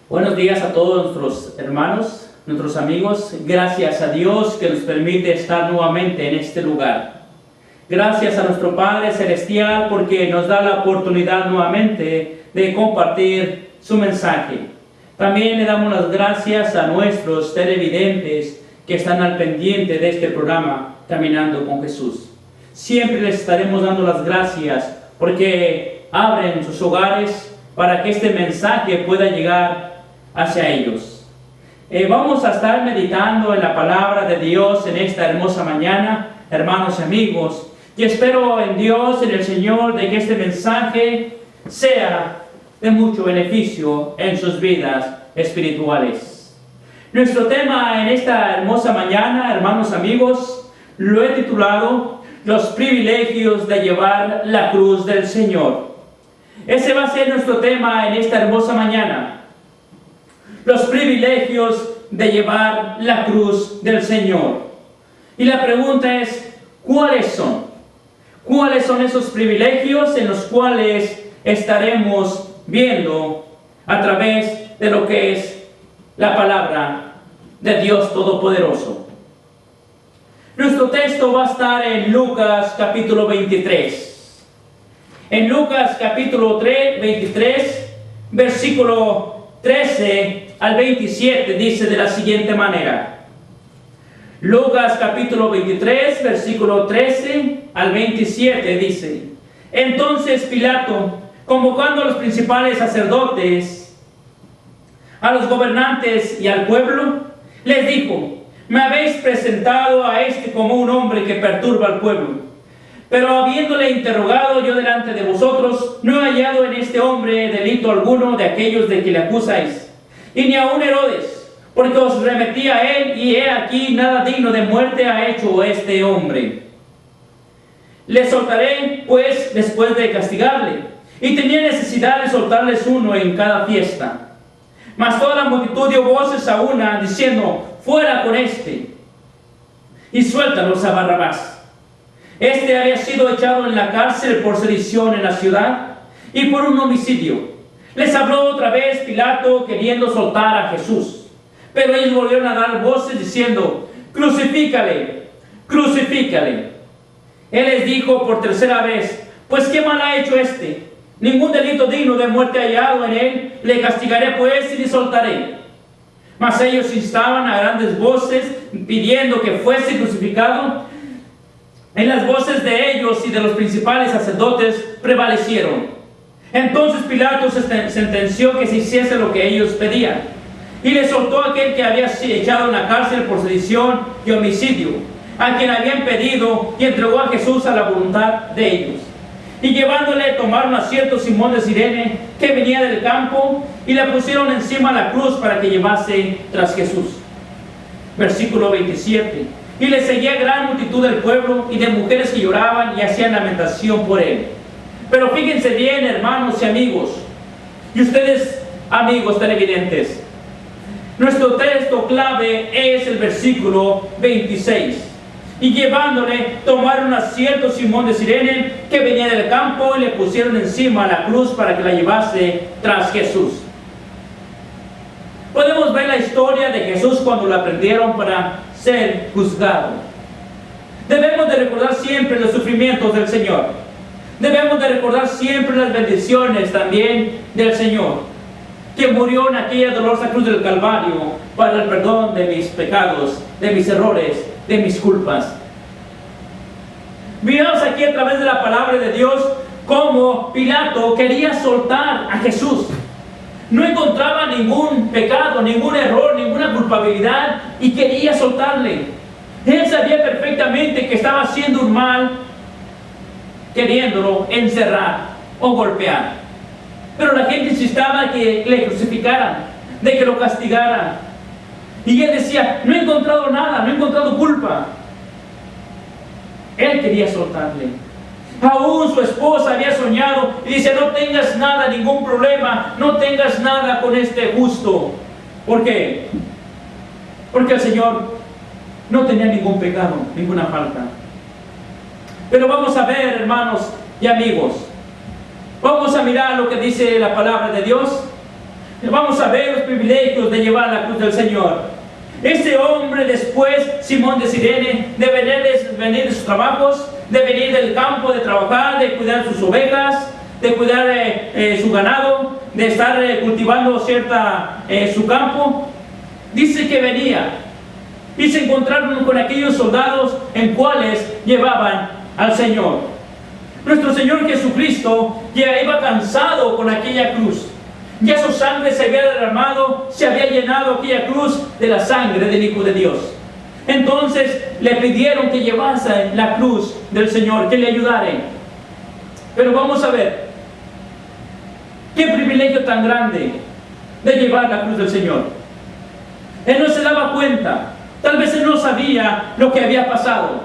Buenos días a todos nuestros hermanos, nuestros amigos. Gracias a Dios que nos permite estar nuevamente en este lugar. Gracias a nuestro Padre Celestial porque nos da la oportunidad nuevamente de compartir su mensaje. También le damos las gracias a nuestros televidentes que están al pendiente de este programa Caminando con Jesús. Siempre les estaremos dando las gracias porque abren sus hogares para que este mensaje pueda llegar hacia ellos. Vamos a estar meditando en la palabra de Dios en esta hermosa mañana, hermanos y amigos, y espero en Dios, en el Señor, de que este mensaje sea de mucho beneficio en sus vidas espirituales. Nuestro tema en esta hermosa mañana, hermanos amigos, lo he titulado Los privilegios de llevar la cruz del Señor. Ese va a ser nuestro tema en esta hermosa mañana. Los privilegios de llevar la cruz del Señor. Y la pregunta es, ¿cuáles son? ¿Cuáles son esos privilegios en los cuales estaremos viendo a través de lo que es la palabra de Dios Todopoderoso? Nuestro texto va a estar en Lucas capítulo 23. En Lucas capítulo 23, versículo 13 al 27, dice de la siguiente manera. Lucas capítulo 23, versículo 13 al 27 dice: Entonces Pilato, convocando a los principales sacerdotes, a los gobernantes y al pueblo, les dijo: Me habéis presentado a este como un hombre que perturba al pueblo. Pero habiéndole interrogado yo delante de vosotros, no he hallado en este hombre delito alguno de aquellos de que le acusáis, y ni aun Herodes, porque os remetí a él, y he aquí nada digno de muerte ha hecho este hombre. Le soltaré, pues, después de castigarle, y tenía necesidad de soltarles uno en cada fiesta. Mas toda la multitud dio voces a una, diciendo: Fuera con este, y suéltanos a Barrabás. Este había sido echado en la cárcel por sedición en la ciudad y por un homicidio. Les habló otra vez Pilato queriendo soltar a Jesús. Pero ellos volvieron a dar voces diciendo: Crucifícale, crucifícale. Él les dijo por tercera vez: Pues qué mal ha hecho este. Ningún delito digno de muerte hallado en él. Le castigaré pues y le soltaré. Mas ellos instaban a grandes voces pidiendo que fuese crucificado. En las voces de ellos y de los principales sacerdotes prevalecieron. Entonces Pilato sentenció que se hiciese lo que ellos pedían, y le soltó a aquel que había sido echado en la cárcel por sedición y homicidio, a quien habían pedido, y entregó a Jesús a la voluntad de ellos. Y llevándole, tomaron a cierto Simón de Cirene, que venía del campo, y le pusieron encima la cruz para que llevase tras Jesús. Versículo 27. Y le seguía gran multitud del pueblo y de mujeres que lloraban y hacían lamentación por él. Pero fíjense bien, hermanos y amigos, y ustedes, amigos televidentes, nuestro texto clave es el versículo 26. Y llevándole, tomaron a cierto Simón de Cirene, que venía del campo, y le pusieron encima la cruz para que la llevase tras Jesús. Podemos ver la historia de Jesús cuando la prendieron para ser juzgado. Debemos de recordar siempre los sufrimientos del Señor. Debemos de recordar siempre las bendiciones también del Señor, que murió en aquella dolorosa cruz del Calvario para el perdón de mis pecados, de mis errores, de mis culpas. Miramos aquí a través de la palabra de Dios cómo Pilato quería soltar a Jesús. No encontraba ningún pecado, ningún error, ninguna culpabilidad y quería soltarle. Él sabía perfectamente que estaba haciendo un mal queriéndolo encerrar o golpear. Pero la gente insistaba que le crucificaran, de que lo castigaran. Y él decía: no he encontrado nada, no he encontrado culpa. Él quería soltarle. Aún su esposa había soñado y dice: no tengas nada, ningún problema, no tengas nada con este justo. ¿Por qué? Porque el Señor no tenía ningún pecado, ninguna falta. Pero vamos a ver, hermanos y amigos, vamos a mirar lo que dice la palabra de Dios. Vamos a ver los privilegios de llevar la cruz del Señor. Este hombre después, Simón de Cirene, de venir de sus trabajos, de venir del campo, de trabajar, de cuidar sus ovejas, de cuidar su ganado, de estar cultivando su campo. Dice que venía y se encontraron con aquellos soldados en cuales llevaban al Señor. Nuestro Señor Jesucristo ya iba cansado con aquella cruz. Ya su sangre se había derramado, se había llenado aquella cruz de la sangre del Hijo de Dios. Entonces le pidieron que llevase la cruz del Señor, que le ayudaren. Pero vamos a ver, qué privilegio tan grande de llevar la cruz del Señor. Él no se daba cuenta, tal vez él no sabía lo que había pasado,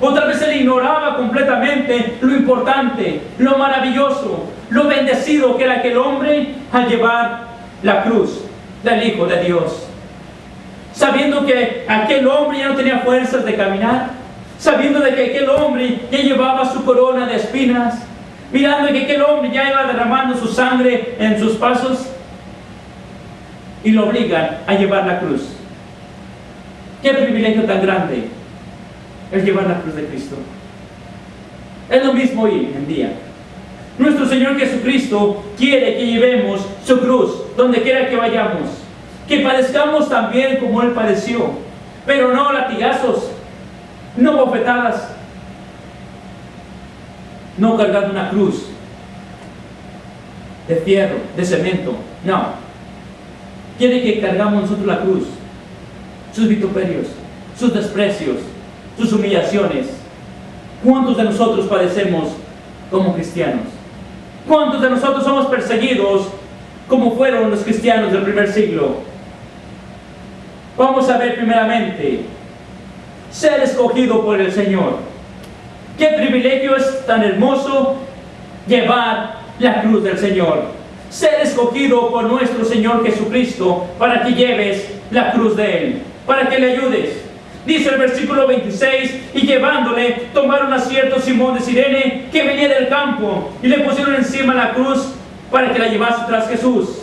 o tal vez él ignoraba completamente lo importante, lo maravilloso, lo bendecido que era aquel hombre al llevar la cruz del Hijo de Dios. Sabiendo que aquel hombre ya no tenía fuerzas de caminar, sabiendo de que aquel hombre ya llevaba su corona de espinas, mirando que aquel hombre ya iba derramando su sangre en sus pasos, y lo obligan a llevar la cruz. Qué privilegio tan grande es llevar la cruz de Cristo. Es lo mismo hoy en día. Nuestro Señor Jesucristo quiere que llevemos su cruz donde quiera que vayamos, que padezcamos también como Él padeció, pero no latigazos, no bofetadas, no cargando una cruz de fierro, de cemento, no. Quiere que cargamos nosotros la cruz, sus vituperios, sus desprecios, sus humillaciones. ¿Cuántos de nosotros padecemos como cristianos? ¿Cuántos de nosotros somos perseguidos como fueron los cristianos del primer siglo? Vamos a ver primeramente, ser escogido por el Señor. Qué privilegio es tan hermoso llevar la cruz del Señor. Ser escogido por nuestro Señor Jesucristo para que lleves la cruz de Él, para que le ayudes. Dice el versículo 26, y llevándole, tomaron a cierto Simón de Cirene, que venía del campo, y le pusieron encima la cruz para que la llevase tras Jesús.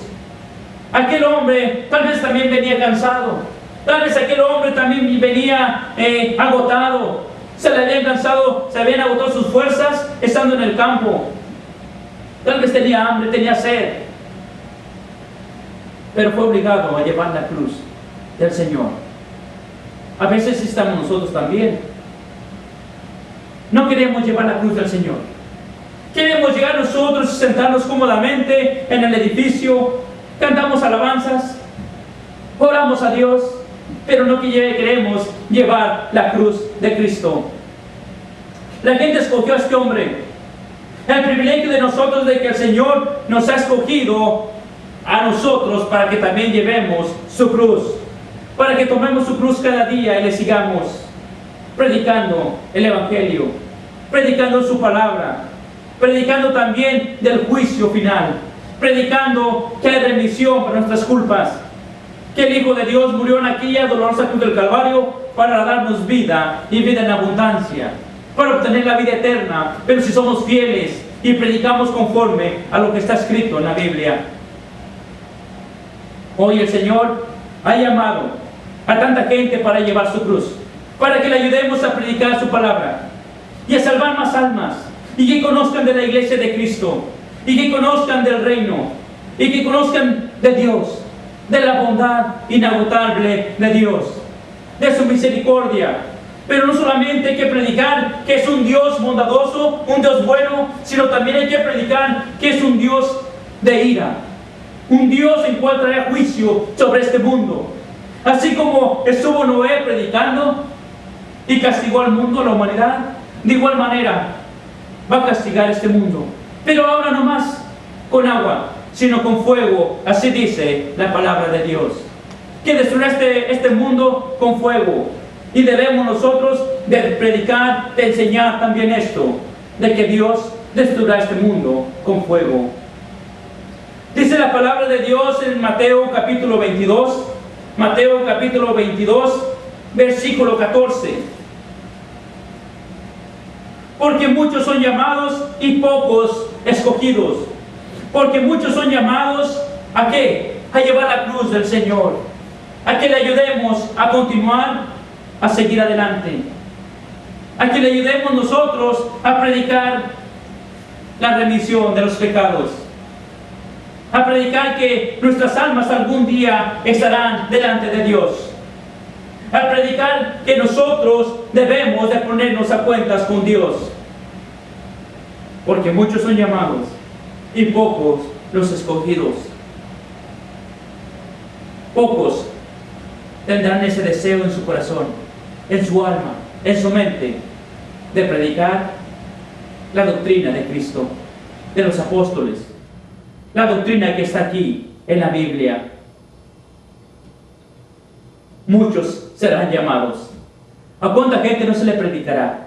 Aquel hombre tal vez también venía cansado, tal vez aquel hombre también venía agotado, se le habían cansado, se habían agotado sus fuerzas estando en el campo. Tal vez tenía hambre, tenía sed, pero fue obligado a llevar la cruz del Señor. A veces estamos nosotros también. No queremos llevar la cruz del Señor. Queremos llegar nosotros y sentarnos cómodamente en el edificio, cantamos alabanzas, oramos a Dios, pero no queremos llevar la cruz de Cristo. La gente escogió a este hombre. El privilegio de nosotros de que el Señor nos ha escogido a nosotros para que también llevemos su cruz, para que tomemos su cruz cada día y le sigamos predicando el Evangelio, predicando su palabra, predicando también del juicio final, predicando que hay remisión para nuestras culpas, que el Hijo de Dios murió en aquella dolorosa cruz del Calvario para darnos vida y vida en abundancia, para obtener la vida eterna, pero si somos fieles y predicamos conforme a lo que está escrito en la Biblia. Hoy el Señor ha llamado a tanta gente para llevar su cruz, para que le ayudemos a predicar su palabra y a salvar más almas, y que conozcan de la iglesia de Cristo, y que conozcan del reino, y que conozcan de Dios, de la bondad inagotable de Dios, de su misericordia. Pero no solamente hay que predicar que es un Dios bondadoso, un Dios bueno, sino también hay que predicar que es un Dios de ira, un Dios en cual traerá juicio sobre este mundo. Así como estuvo Noé predicando y castigó al mundo, a la humanidad, de igual manera va a castigar este mundo. Pero ahora no más con agua, sino con fuego. Así dice la palabra de Dios, que destruirá este mundo con fuego. Y debemos nosotros de predicar, de enseñar también esto, de que Dios destruirá este mundo con fuego. Dice la palabra de Dios en Mateo capítulo 22, Mateo capítulo 22, versículo 14. Porque muchos son llamados y pocos escogidos. Porque muchos son llamados ¿A qué? A llevar la cruz del Señor. A que le ayudemos a continuar, a seguir adelante. A que le ayudemos nosotros a predicar la remisión de los pecados. A predicar que nuestras almas algún día estarán delante de Dios. A predicar que nosotros debemos de ponernos a cuentas con Dios. Porque muchos son llamados y pocos los escogidos. Pocos tendrán ese deseo en su corazón, en su alma, en su mente, de predicar la doctrina de Cristo, de los apóstoles, la doctrina que está aquí en la Biblia. Muchos serán llamados. ¿A cuánta gente no se le predicará?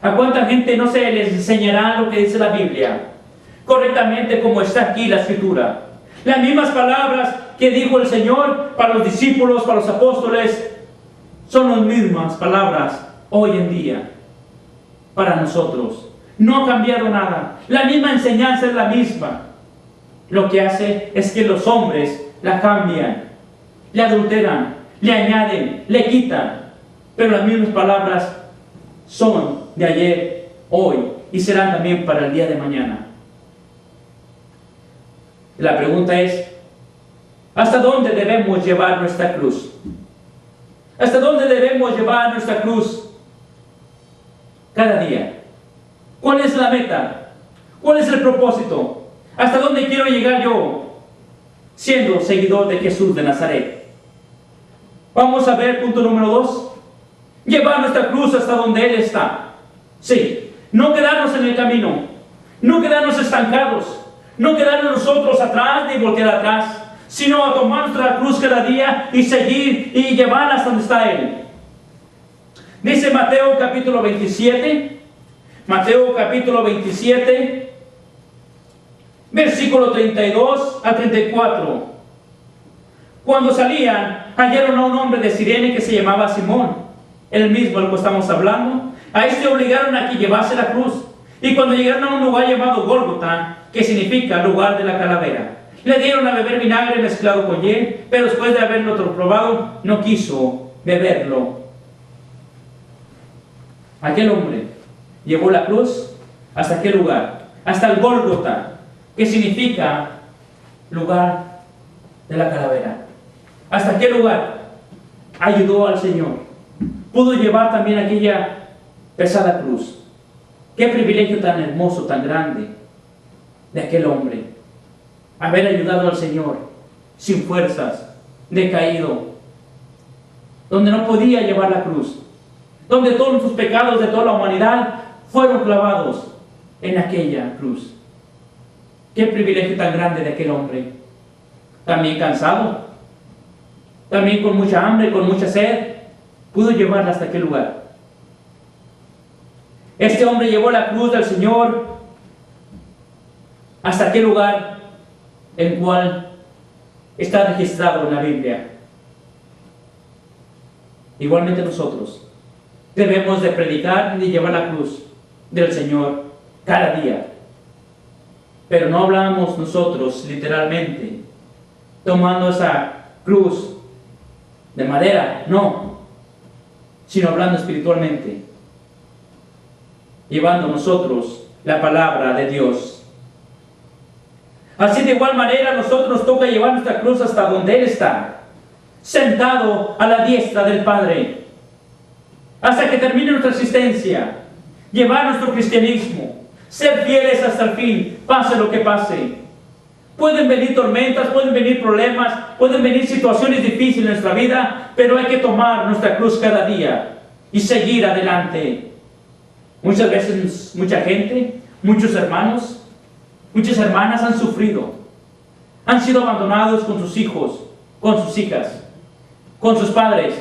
¿A cuánta gente no se les enseñará lo que dice la Biblia correctamente, como está aquí la Escritura? Las mismas palabras que dijo el Señor para los discípulos, para los apóstoles, son las mismas palabras hoy en día para nosotros. No ha cambiado nada. La misma enseñanza es la misma. Lo que hace es que los hombres la cambian, le adulteran, le añaden, le quitan. Pero las mismas palabras son de ayer, hoy y serán también para el día de mañana. La pregunta es, ¿hasta dónde debemos llevar nuestra cruz? ¿Hasta dónde debemos llevar nuestra cruz cada día? ¿Cuál es la meta? ¿Cuál es el propósito? ¿Hasta dónde quiero llegar yo siendo seguidor de Jesús de Nazaret? Vamos a ver punto número 2. Llevar nuestra cruz hasta donde Él está. Sí, no quedarnos en el camino, no quedarnos estancados, no quedarnos nosotros atrás ni voltear atrás, sino a tomar nuestra cruz cada día y seguir y llevarla hasta donde está Él. Dice Mateo capítulo 27, Mateo capítulo 27, versículo 32 a 34. Cuando salían, hallaron a un hombre de Cirene que se llamaba Simón, el mismo del que estamos hablando. A este obligaron a que llevase la cruz. Y cuando llegaron a un lugar llamado Gólgota, que significa lugar de la calavera, le dieron a beber vinagre mezclado con hiel, pero después de haberlo probado, no quiso beberlo. Aquel hombre llevó la cruz hasta aquel lugar, hasta el Gólgota, que significa lugar de la calavera. Hasta aquel lugar ayudó al Señor. Pudo llevar también aquella pesada cruz. Qué privilegio tan hermoso, tan grande de aquel hombre. Haber ayudado al Señor sin fuerzas, decaído, donde no podía llevar la cruz, donde todos sus pecados de toda la humanidad fueron clavados en aquella cruz. Qué privilegio tan grande de aquel hombre. También cansado, también con mucha hambre, con mucha sed, pudo llevarla hasta aquel lugar. Este hombre llevó la cruz del Señor hasta aquel lugar, el cual está registrado en la Biblia. Igualmente nosotros debemos de predicar y llevar la cruz del Señor cada día. Pero no hablamos nosotros literalmente tomando esa cruz de madera, no, sino hablando espiritualmente, llevando nosotros la palabra de Dios. Así de igual manera nosotros nos toca llevar nuestra cruz hasta donde Él está, sentado a la diestra del Padre, hasta que termine nuestra existencia, llevar nuestro cristianismo, ser fieles hasta el fin, pase lo que pase. Pueden venir tormentas, pueden venir problemas, pueden venir situaciones difíciles en nuestra vida, pero hay que tomar nuestra cruz cada día y seguir adelante. Muchas veces, mucha gente, muchos hermanos, muchas hermanas han sufrido, han sido abandonados con sus hijos, con sus hijas, con sus padres,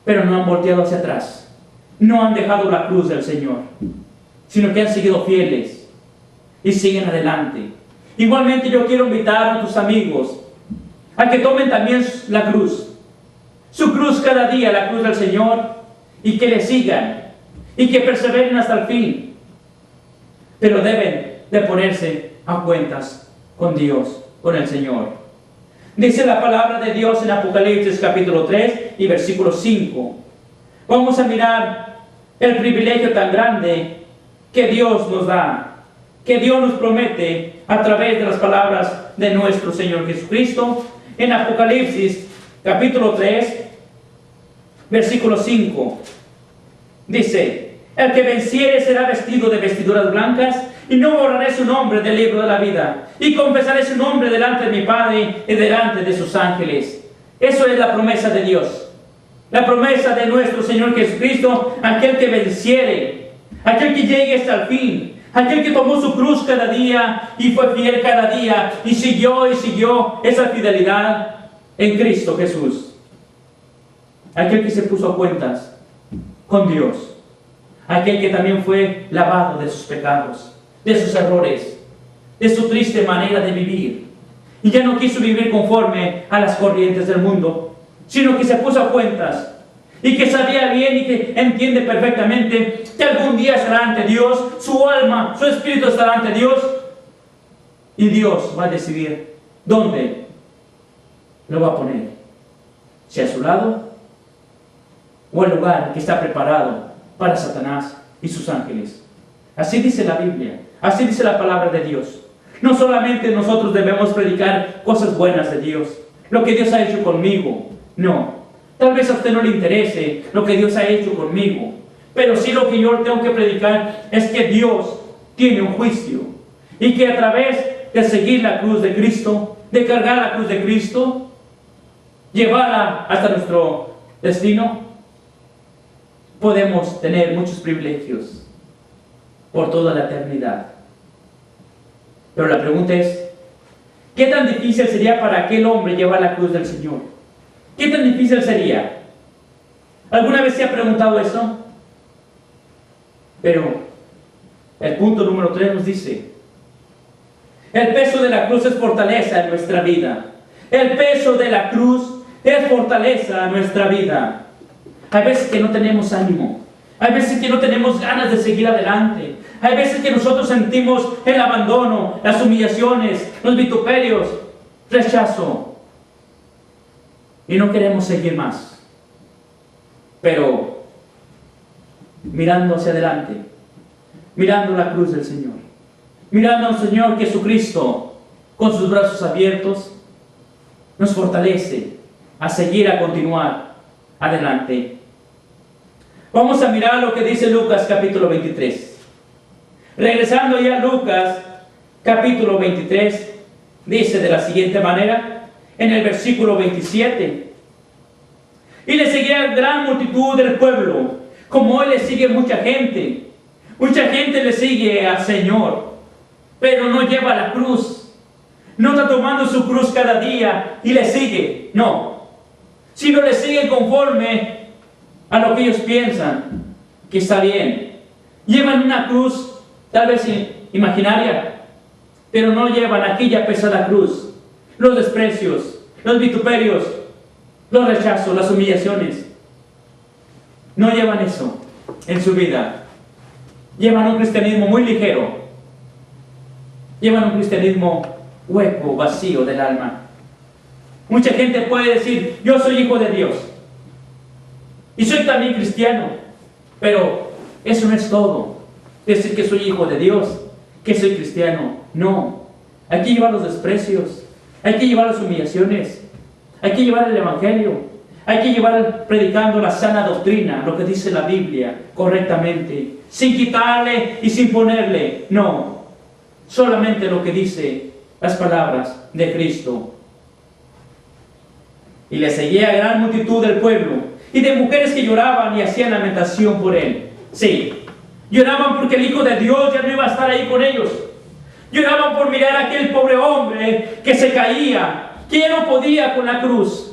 pero no han volteado hacia atrás, no han dejado la cruz del Señor, sino que han seguido fieles y siguen adelante. Igualmente yo quiero invitar a tus amigos a que tomen también la cruz, su cruz cada día, la cruz del Señor, y que le sigan y que perseveren hasta el fin. Pero deben de ponerse a cuentas con Dios, con el Señor. Dice la palabra de Dios en Apocalipsis capítulo 3 y versículo 5. Vamos a mirar el privilegio tan grande que Dios nos da, que Dios nos promete a través de las palabras de nuestro Señor Jesucristo. En Apocalipsis capítulo 3, versículo 5, dice: el que venciere será vestido de vestiduras blancas, y no borraré su nombre del libro de la vida, y confesaré su nombre delante de mi Padre y delante de sus ángeles. Eso es la promesa de Dios, la promesa de nuestro Señor Jesucristo, aquel que venciere, aquel que llegue hasta el fin, aquel que tomó su cruz cada día y fue fiel cada día y siguió esa fidelidad en Cristo Jesús. Aquel que se puso a cuentas con Dios, aquel que también fue lavado de sus pecados, de sus errores, de su triste manera de vivir, y ya no quiso vivir conforme a las corrientes del mundo, sino que se puso a cuentas y que sabía bien y que entiende perfectamente que algún día estará ante Dios, su alma, su espíritu estará ante Dios, y Dios va a decidir dónde lo va a poner, si a su lado o el lugar que está preparado para Satanás y sus ángeles. Así dice la Biblia, así dice la palabra de Dios. No solamente nosotros debemos predicar cosas buenas de Dios, lo que Dios ha hecho conmigo, no. Tal vez a usted no le interese lo que Dios ha hecho conmigo, pero sí lo que yo tengo que predicar es que Dios tiene un juicio, y que a través de seguir la cruz de Cristo, de cargar la cruz de Cristo, llevarla hasta nuestro destino, podemos tener muchos privilegios por toda la eternidad. Pero la pregunta es, ¿qué tan difícil sería para aquel hombre llevar la cruz del Señor? ¿Qué tan difícil sería? ¿Alguna vez se ha preguntado eso? Pero el punto número 3 nos dice: el peso de la cruz es fortaleza en nuestra vida. El peso de la cruz es fortaleza en nuestra vida. Hay veces que no tenemos ánimo, hay veces que no tenemos ganas de seguir adelante, hay veces que nosotros sentimos el abandono, las humillaciones, los vituperios, rechazo, y no queremos seguir más. Pero mirando hacia adelante, mirando la cruz del Señor, mirando al Señor Jesucristo con sus brazos abiertos, nos fortalece a seguir, a continuar adelante. Vamos a mirar lo que dice Lucas capítulo 23. Regresando ya a Lucas capítulo 23, dice de la siguiente manera, en el versículo 27: y le seguía gran multitud del pueblo, como hoy le sigue mucha gente le sigue al Señor, pero no lleva la cruz, no está tomando su cruz cada día y le sigue, no, sino le sigue conforme a lo que ellos piensan que está bien. Llevan una cruz tal vez imaginaria, pero no llevan aquella pesada cruz, los desprecios, los vituperios, los rechazos, las humillaciones. No llevan eso en su vida. Llevan un cristianismo muy ligero, llevan un cristianismo hueco, vacío del alma. Mucha gente puede decir: yo soy hijo de Dios y soy también cristiano, pero eso no es todo. Decir que soy hijo de Dios, que soy cristiano, no. Hay que llevar los desprecios, hay que llevar las humillaciones, hay que llevar el evangelio, hay que llevar predicando la sana doctrina, lo que dice la Biblia correctamente, sin quitarle y sin ponerle, no, solamente lo que dice las palabras de Cristo. Y le seguía gran multitud del pueblo y de mujeres que lloraban y hacían lamentación por él. Sí, lloraban porque el Hijo de Dios ya no iba a estar ahí con ellos. Lloraban por mirar a aquel pobre hombre que se caía, que ya no podía con la cruz.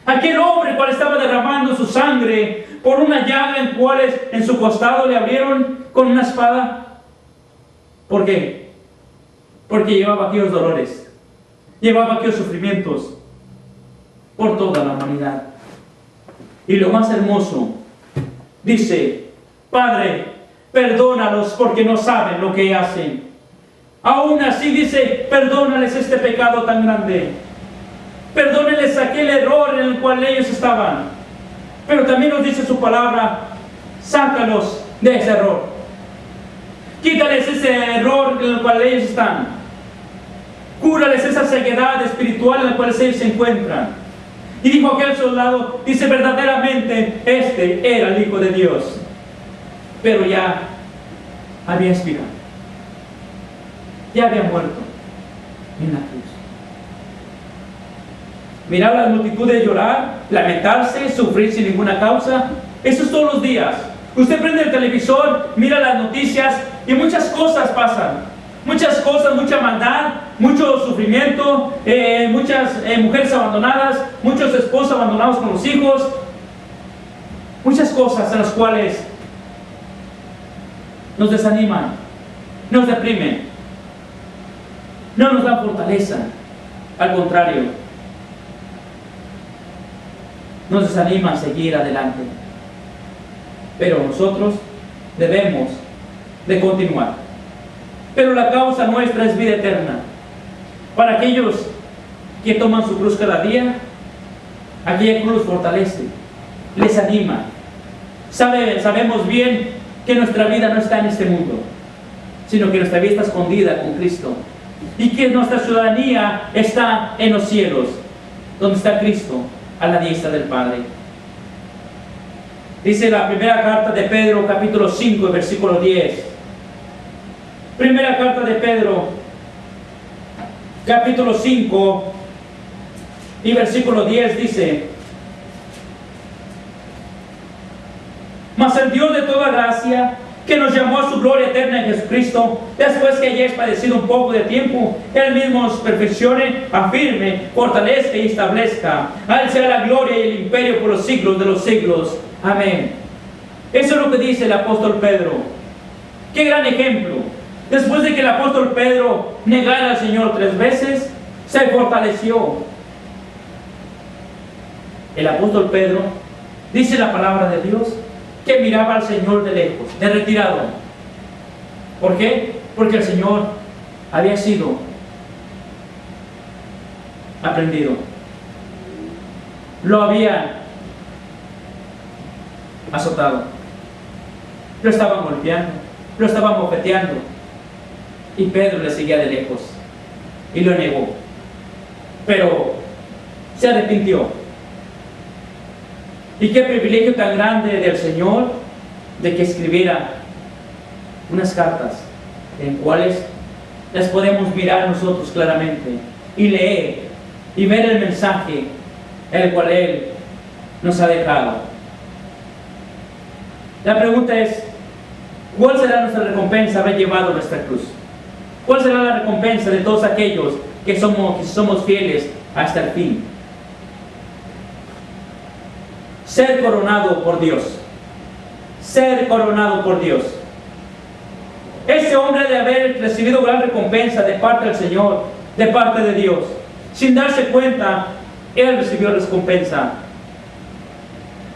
Aquel hombre cual estaba derramando su sangre por una llaga en cuales en su costado le abrieron con una espada. ¿Por qué? Porque llevaba aquellos dolores, llevaba aquellos sufrimientos por toda la humanidad. Y lo más hermoso, dice: Padre, perdónalos porque no saben lo que hacen. Aún así dice, perdónales este pecado tan grande. Perdónenles aquel error en el cual ellos estaban. Pero también nos dice su palabra, sácalos de ese error. Quítales ese error en el cual ellos están. Cúrales esa ceguedad espiritual en la cual ellos se encuentran. Y dijo aquel soldado, dice, verdaderamente este era el Hijo de Dios. Pero ya había expirado. Ya había muerto en la cruz. Mirar a la multitud de llorar, lamentarse, sufrir sin ninguna causa. Eso es todos los días. Usted prende el televisor, mira las noticias y muchas cosas pasan. Muchas cosas, mucha maldad, mucho sufrimiento, muchas mujeres abandonadas, muchos esposos abandonados con los hijos. Muchas cosas en las cuales nos desaniman, nos deprimen, no nos dan fortaleza. Al contrario, nos desanima a seguir adelante. Pero nosotros debemos de continuar. Pero la causa nuestra es vida eterna. Para aquellos que toman su cruz cada día, aquella cruz fortalece, les anima. Sabemos bien que nuestra vida no está en este mundo, sino que nuestra vida está escondida con Cristo. Y que nuestra ciudadanía está en los cielos, donde está Cristo, a la diestra del Padre. Dice la primera carta de Pedro, capítulo 5, versículo 10. Primera carta de Pedro, capítulo 5 y versículo 10 dice: mas el Dios de toda gracia, que nos llamó a su gloria eterna en Jesucristo, después que hayáis padecido un poco de tiempo, Él mismo os perfeccione, afirme, fortalezca y establezca. A Él sea la gloria y el imperio por los siglos de los siglos. Amén. Eso es lo que dice el apóstol Pedro. Qué gran ejemplo. Después de que el apóstol Pedro negara al Señor 3 veces, se fortaleció. El apóstol Pedro, dice la palabra de Dios, que miraba al Señor de lejos, de retirado. ¿Por qué? Porque el Señor había sido aprendido. Lo había azotado. Lo estaban golpeando. Lo estaban bofeteando. Y Pedro le seguía de lejos. Y lo negó. Pero se arrepintió. Y qué privilegio tan grande del Señor de que escribiera unas cartas en cuales las podemos mirar nosotros claramente y leer y ver el mensaje el cual Él nos ha dejado. La pregunta es, ¿cuál será nuestra recompensa haber llevado nuestra cruz? ¿Cuál será la recompensa de todos aquellos que somos fieles hasta el fin? Ser coronado por Dios. Ser coronado por Dios. Ese hombre de haber recibido gran recompensa de parte del Señor, de parte de Dios, sin darse cuenta, él recibió recompensa.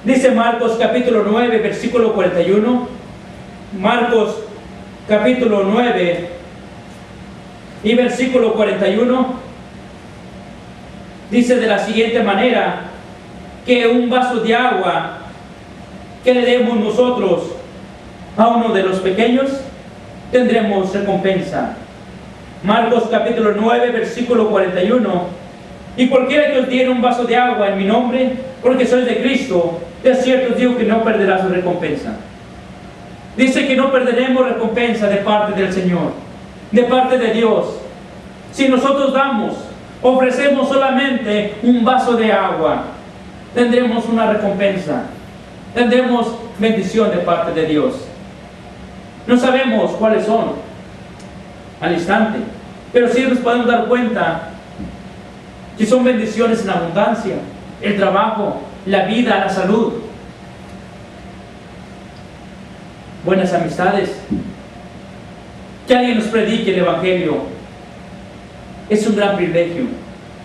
Dice Marcos capítulo 9, versículo 41. Marcos capítulo 9 y versículo 41. Dice de la siguiente manera: que un vaso de agua que le demos nosotros a uno de los pequeños, tendremos recompensa. Marcos capítulo 9, versículo 41. Y cualquiera que os diera un vaso de agua en mi nombre, porque sois de Cristo, de cierto os digo que no perderá su recompensa. Dice que no perderemos recompensa de parte del Señor, de parte de Dios. Si nosotros ofrecemos solamente un vaso de agua, tendremos una recompensa, tendremos bendición de parte de Dios. No sabemos cuáles son al instante, pero sí nos podemos dar cuenta que son bendiciones en abundancia: el trabajo, la vida, la salud, buenas amistades, que alguien nos predique el Evangelio. Es un gran privilegio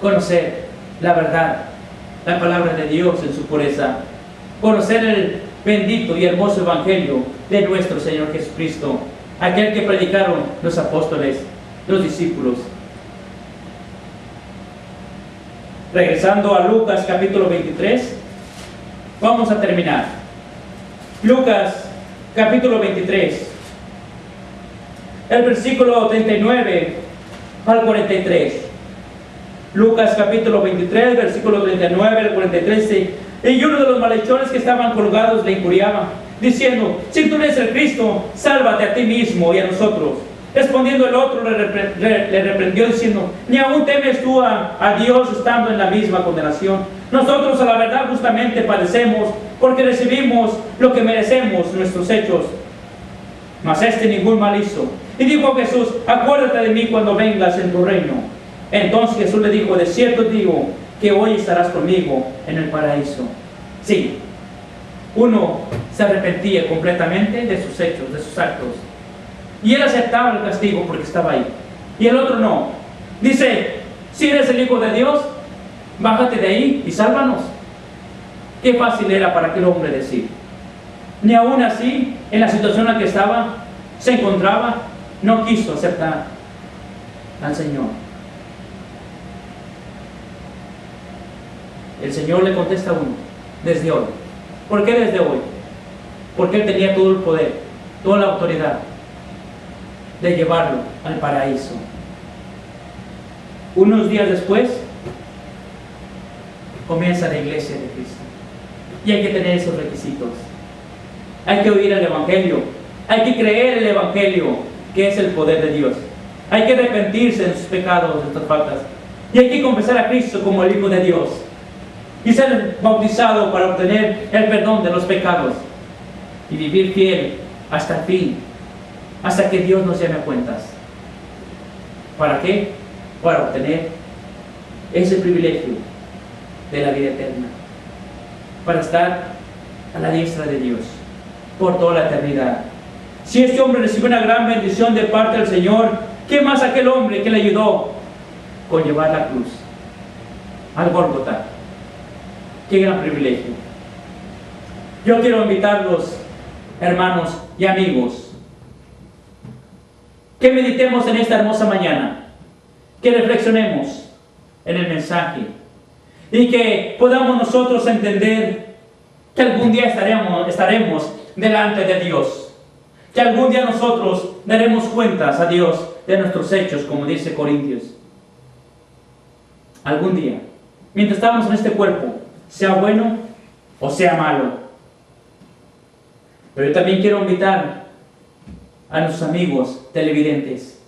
conocer la verdad, la palabra de Dios en su pureza, conocer el bendito y hermoso Evangelio de nuestro Señor Jesucristo, aquel que predicaron los apóstoles, los discípulos. Regresando a Lucas capítulo 23, vamos a terminar. Lucas capítulo 23, el versículo 39 al 43. Lucas capítulo 23, versículo 39 al 43. Y uno de los malhechores que estaban colgados le injuriaba, diciendo: si tú eres el Cristo, sálvate a ti mismo y a nosotros. Respondiendo el otro le reprendió diciendo: ¿ni aún temes tú a Dios estando en la misma condenación? Nosotros a la verdad justamente padecemos, porque recibimos lo que merecemos nuestros hechos. Mas este ningún mal hizo. Y dijo Jesús: acuérdate de mí cuando vengas en tu reino. Entonces Jesús le dijo: de cierto digo que hoy estarás conmigo en el paraíso. Sí, uno se arrepentía completamente de sus hechos, de sus actos, y él aceptaba el castigo porque estaba ahí, y el otro no. Dice: si eres el Hijo de Dios, bájate de ahí y sálvanos. Qué fácil era para aquel hombre decir. Ni aún así, en la situación en la que se encontraba, no quiso aceptar al Señor. El Señor le contesta a uno: desde hoy. ¿Por qué desde hoy? Porque Él tenía todo el poder, toda la autoridad de llevarlo al paraíso. Unos días después comienza la iglesia de Cristo, y hay que tener esos requisitos. Hay que oír el Evangelio, hay que creer el Evangelio, que es el poder de Dios. Hay que arrepentirse de sus pecados, de estas faltas, y hay que confesar a Cristo como el Hijo de Dios y ser bautizado para obtener el perdón de los pecados y vivir fiel hasta el fin, hasta que Dios nos llame a cuentas. ¿Para qué? Para obtener ese privilegio de la vida eterna, para estar a la diestra de Dios por toda la eternidad. Si este hombre recibió una gran bendición de parte del Señor, ¿qué más aquel hombre que le ayudó con llevar la cruz al Gólgota? Qué gran privilegio. Yo quiero invitarlos, hermanos y amigos, que meditemos en esta hermosa mañana, que reflexionemos en el mensaje y que podamos nosotros entender que algún día estaremos delante de Dios, que algún día nosotros daremos cuentas a Dios de nuestros hechos, como dice Corintios. Algún día, mientras estamos en este cuerpo, sea bueno o sea malo. Pero yo también quiero invitar a nuestros amigos televidentes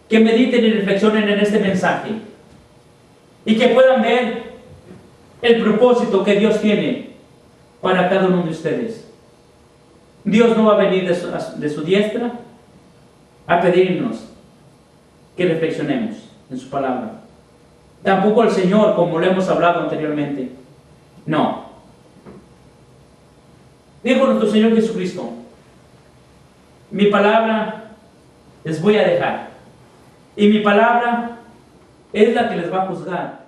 que mediten y reflexionen en este mensaje y que puedan ver el propósito que Dios tiene para cada uno de ustedes. Dios no va a venir de su diestra a pedirnos que reflexionemos en su palabra. Tampoco el Señor, como lo hemos hablado anteriormente. No. Dijo nuestro Señor Jesucristo: mi palabra les voy a dejar, y mi palabra es la que les va a juzgar